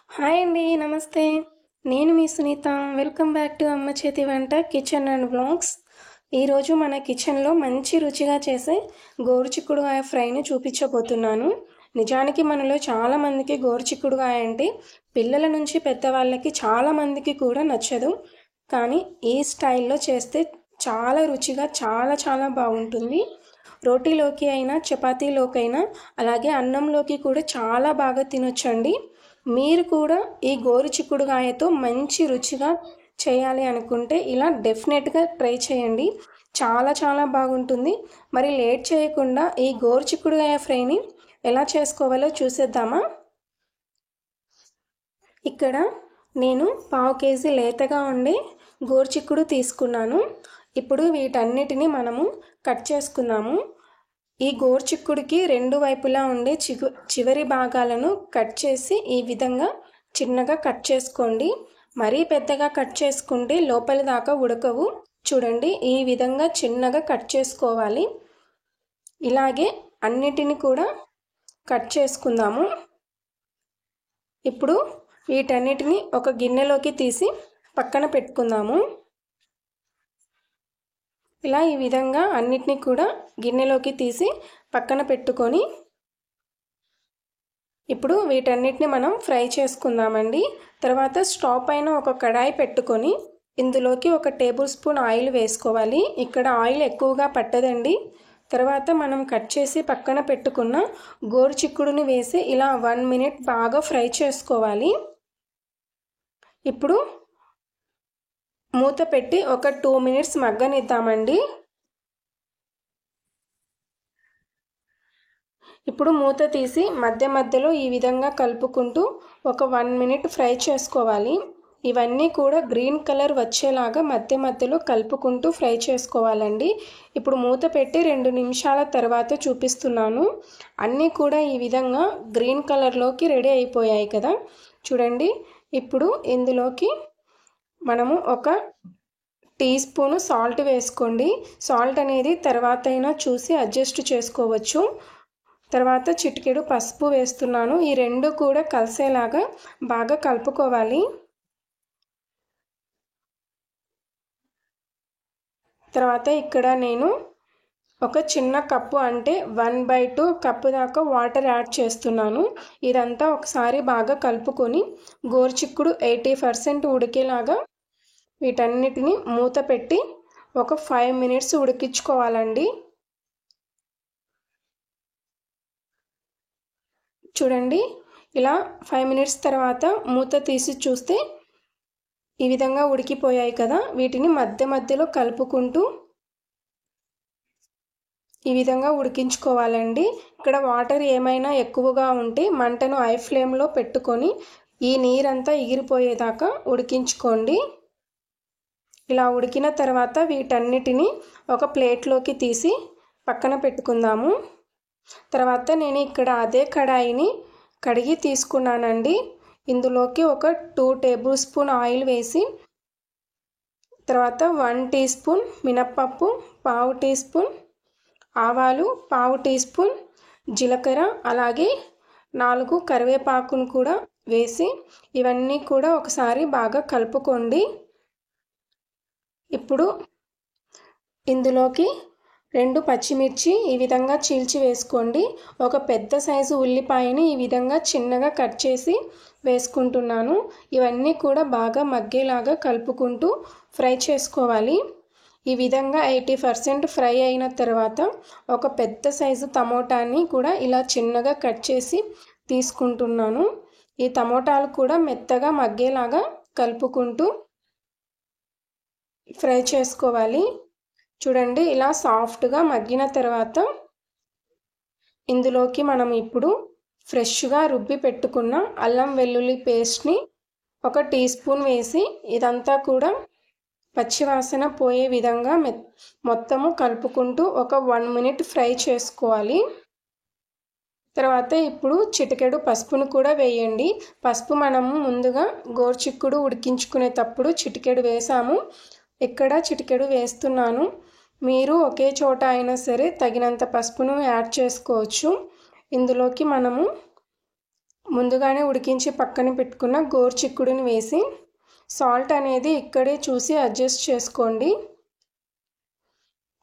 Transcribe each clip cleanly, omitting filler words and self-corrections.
Hi అండి, నమస్తే. నేను మీ సునీత. వెల్కమ్ బ్యాక్ టు అమ్మ చేతి వంట కిచెన్ అండ్ బ్లాగ్స్. ఈరోజు మన కిచెన్లో మంచి రుచిగా చేసే గోరుచిక్కుడుగాయ ఫ్రైని చూపించబోతున్నాను. నిజానికి మనలో చాలామందికి గోరుచిక్కుడుగాయ అంటే పిల్లల నుంచి పెద్దవాళ్ళకి చాలామందికి కూడా నచ్చదు. కానీ ఈ స్టైల్లో చేస్తే చాలా రుచిగా చాలా బాగుంటుంది. రోటీలోకి అయినా చపాతీలోకి అయినా అలాగే అన్నంలోకి కూడా చాలా బాగా తినొచ్చండి. మీరు కూడా ఈ గోరుచిక్కుడుగాయతో మంచి రుచిగా చేయాలి అనుకుంటే ఇలా డెఫినెట్గా ట్రై చేయండి. చాలా బాగుంటుంది. మరి లేట్ చేయకుండా ఈ గోరుచిక్కుడుగాయ ఫ్రైని ఎలా చేసుకోవాలో చూసేద్దామా. ఇక్కడ నేను 1/2 కేజీ లేతగా ఉండే గోరుచిక్కుడు తీసుకున్నాను. ఇప్పుడు వీటన్నిటిని మనము కట్ చేసుకుందాము. ఈ గోరుచిక్కుడికి 2 వైపులా ఉండే చివరి భాగాలను కట్ చేసి ఈ విధంగా చిన్నగా కట్ చేసుకోండి. మరీ పెద్దగా కట్ చేసుకుంటే లోపలి దాకా ఉడకవు. చూడండి, ఈ విధంగా చిన్నగా కట్ చేసుకోవాలి. ఇలాగే అన్నిటిని కూడా కట్ చేసుకుందాము. ఇప్పుడు వీటన్నిటిని ఒక గిన్నెలోకి తీసి పక్కన పెట్టుకుందాము. ఇలా ఈ విధంగా అన్నిటినీ కూడా గిన్నెలోకి తీసి పక్కన పెట్టుకొని ఇప్పుడు వీటన్నిటిని మనం ఫ్రై చేసుకుందామండి. తర్వాత స్టవ్ పైన ఒక కడాయి పెట్టుకొని ఇందులోకి 1 టేబుల్ స్పూన్ ఆయిల్ వేసుకోవాలి. ఇక్కడ ఆయిల్ ఎక్కువగా పట్టదండి. తర్వాత మనం కట్ చేసి పక్కన పెట్టుకున్న గోరుచిక్కుడుని వేసి ఇలా 1 మినిట్ బాగా ఫ్రై చేసుకోవాలి. ఇప్పుడు మూత పెట్టి ఒక 2 మినిట్స్ మగ్గనిద్దామండి. ఇప్పుడు మూత తీసి మధ్యలో ఈ విధంగా కలుపుకుంటూ ఒక 1 మినిట్ ఫ్రై చేసుకోవాలి. ఇవన్నీ కూడా గ్రీన్ కలర్ వచ్చేలాగా మధ్యలో కలుపుకుంటూ ఫ్రై చేసుకోవాలండి. ఇప్పుడు మూత పెట్టి 2 నిమిషాల తర్వాత చూపిస్తున్నాను. అన్నీ కూడా ఈ విధంగా గ్రీన్ కలర్లోకి రెడీ అయిపోయాయి కదా. చూడండి, ఇప్పుడు ఇందులోకి మనము 1 టీ స్పూను సాల్ట్ వేసుకోండి. సాల్ట్ అనేది తర్వాత అయినా చూసి అడ్జస్ట్ చేసుకోవచ్చు. తర్వాత చిటికెడు పసుపు వేస్తున్నాను. ఈ 2 కూడా కలిసేలాగా బాగా కలుపుకోవాలి. తర్వాత ఇక్కడ నేను ఒక చిన్న కప్పు అంటే 1/2 కప్పు దాకా వాటర్ యాడ్ చేస్తున్నాను. ఇదంతా ఒకసారి బాగా కలుపుకొని గోరుచిక్కుడు 80% ఉడికేలాగా వీటన్నిటిని మూత పెట్టి ఒక 5 మినిట్స్ ఉడికించుకోవాలండి. చూడండి, ఇలా 5 మినిట్స్ తర్వాత మూత తీసి చూస్తే ఈ విధంగా ఉడికిపోయాయి కదా. వీటిని మధ్యలో కలుపుకుంటూ ఈ విధంగా ఉడికించుకోవాలండి. ఇక్కడ వాటర్ ఏమైనా ఎక్కువగా ఉంటే మంటను హై ఫ్లేమ్లో పెట్టుకొని ఈ నీరంతా ఎగిరిపోయేదాకా ఉడికించుకోండి. ఇలా ఉడికిన తర్వాత వీటన్నిటిని ఒక ప్లేట్లోకి తీసి పక్కన పెట్టుకుందాము. తర్వాత నేను ఇక్కడ అదే కడాయిని కడిగి తీసుకున్నానండి. ఇందులోకి ఒక 2 టేబుల్ స్పూన్ ఆయిల్ వేసి తర్వాత 1 టీ స్పూన్ మినప్పప్పు, 1/2 టీ స్పూన్ ఆవాలు, 1/2 టీ స్పూన్ జీలకర్ర, అలాగే 4 కరివేపాకును కూడా వేసి ఇవన్నీ కూడా ఒకసారి బాగా కలుపుకోండి. ఇప్పుడు ఇందులోకి 2 పచ్చిమిర్చి ఈ విధంగా చీల్చి వేసుకోండి. ఒక పెద్ద సైజు ఉల్లిపాయని ఈ విధంగా చిన్నగా కట్ చేసి వేసుకుంటున్నాను. ఇవన్నీ కూడా బాగా మగ్గేలాగా కలుపుకుంటూ ఫ్రై చేసుకోవాలి. ఈ విధంగా 80% ఫ్రై అయిన తర్వాత ఒక పెద్ద సైజు టమోటాని కూడా ఇలా చిన్నగా కట్ చేసి తీసుకుంటున్నాను. ఈ టమోటాలు కూడా మెత్తగా మగ్గేలాగా కలుపుకుంటూ ఫ్రై చేసుకోవాలి. చూడండి, ఇలా సాఫ్ట్గా మగ్గిన తర్వాత ఇందులోకి మనం ఇప్పుడు ఫ్రెష్గా రుబ్బి పెట్టుకున్న అల్లం వెల్లుల్లి పేస్ట్ని 1 టీ స్పూన్ వేసి ఇదంతా కూడా పచ్చివాసన పోయే విధంగా మొత్తము కలుపుకుంటూ ఒక 1 మినిట్ ఫ్రై చేసుకోవాలి. తర్వాత ఇప్పుడు చిటికెడు పసుపును కూడా వేయండి. పసుపు మనము ముందుగా గోరుచిక్కుడు ఉడికించుకునేటప్పుడు చిటికెడు వేసాము. ఇక్కడ చిటికెడు వేస్తున్నాను. మీరు ఒకే చోట అయినా సరే తగినంత పసుపును యాడ్ చేసుకోవచ్చు. ఇందులోకి మనము ముందుగానే ఉడికించి పక్కన పెట్టుకున్న గోరుచిక్కుడుని వేసి సాల్ట్ అనేది ఇక్కడే చూసి అడ్జస్ట్ చేసుకోండి.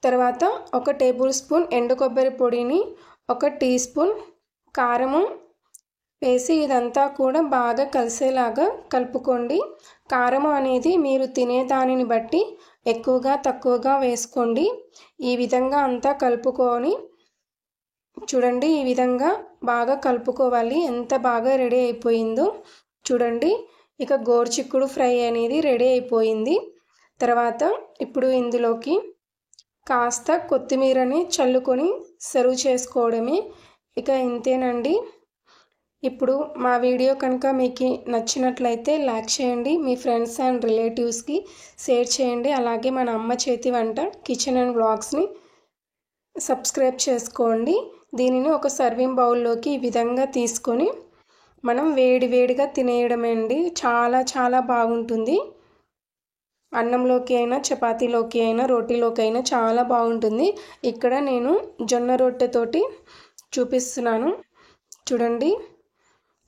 తర్వాత 1 టేబుల్ స్పూన్ ఎండు కొబ్బరి పొడిని 1 టీ స్పూన్ కారము వేసి ఇదంతా కూడా బాగా కలిసేలాగా కలుపుకోండి. కారం అనేది మీరు తినే దానిని బట్టి ఎక్కువగా తక్కువగా వేసుకోండి. ఈ విధంగా అంతా కలుపుకొని చూడండి, ఈ విధంగా బాగా కలుపుకోవాలి. ఎంత బాగా రెడీ అయిపోయిందో చూడండి. ఇక గోరుచిక్కుడు ఫ్రై అనేది రెడీ అయిపోయింది. తర్వాత ఇప్పుడు ఇందులోకి కాస్త కొత్తిమీరని చల్లుకొని సర్వ్ చేసుకోవడమే. ఇక ఇంతేనండి. ఇప్పుడు మా వీడియో కనుక మీకు నచ్చినట్లయితే లైక్ చేయండి, మీ ఫ్రెండ్స్ అండ్ రిలేటివ్స్కి షేర్ చేయండి. అలాగే మన అమ్మ చేతి వంట కిచెన్ అండ్ వ్లాగ్స్ని సబ్స్క్రైబ్ చేసుకోండి. దీనిని ఒక సర్వింగ్ బౌల్లోకి ఈ విధంగా తీసుకొని మనం వేడివేడిగా తినేయడమే అండి. చాలా చాలా బాగుంటుంది. అన్నంలోకి అయినా, చపాతీలోకి అయినా, రోటీలోకి అయినా చాలా బాగుంటుంది. ఇక్కడ నేను జొన్న రొట్టెతోటి చూపిస్తున్నాను. చూడండి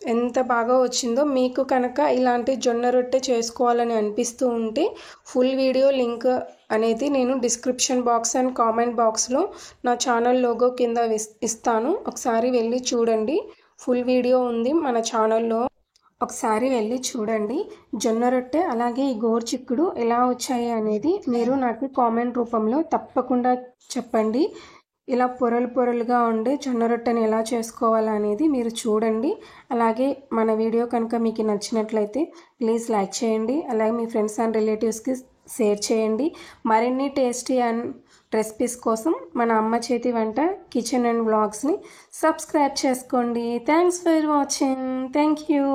ఎంత బాగా వచ్చిందో. మీకు కనుక ఇలాంటి జొన్న రొట్టె చేసుకోవాలని అనిపిస్తూ ఉంటే ఫుల్ వీడియో లింక్ అనేది నేను డిస్క్రిప్షన్ బాక్స్ అండ్ కామెంట్ బాక్స్లో నా ఛానల్ లోగో కింద ఇస్తాను. ఒకసారి వెళ్ళి చూడండి. ఫుల్ వీడియో ఉంది మన ఛానల్లో. ఒకసారి వెళ్ళి చూడండి. జొన్న రొట్టె అలాగే ఈ గోరుచిక్కుడు ఎలా వచ్చాయి అనేది మీరు నాకు కామెంట్ రూపంలో తప్పకుండా చెప్పండి. ఇలా పొరలు పొరలుగా ఉండే జొన్న రొట్టెని ఎలా చేసుకోవాలనేది మీరు చూడండి. అలాగే మన వీడియో కనుక మీకు నచ్చినట్లయితే ప్లీజ్ లైక్ చేయండి. అలాగే మీ ఫ్రెండ్స్ అండ్ రిలేటివ్స్కి షేర్ చేయండి. మరిన్ని టేస్టీ అండ్ రెసిపీస్ కోసం మన అమ్మ చేతి వంట కిచెన్ అండ్ వ్లాగ్స్ని సబ్స్క్రైబ్ చేసుకోండి. Thanks for watching. Thank you.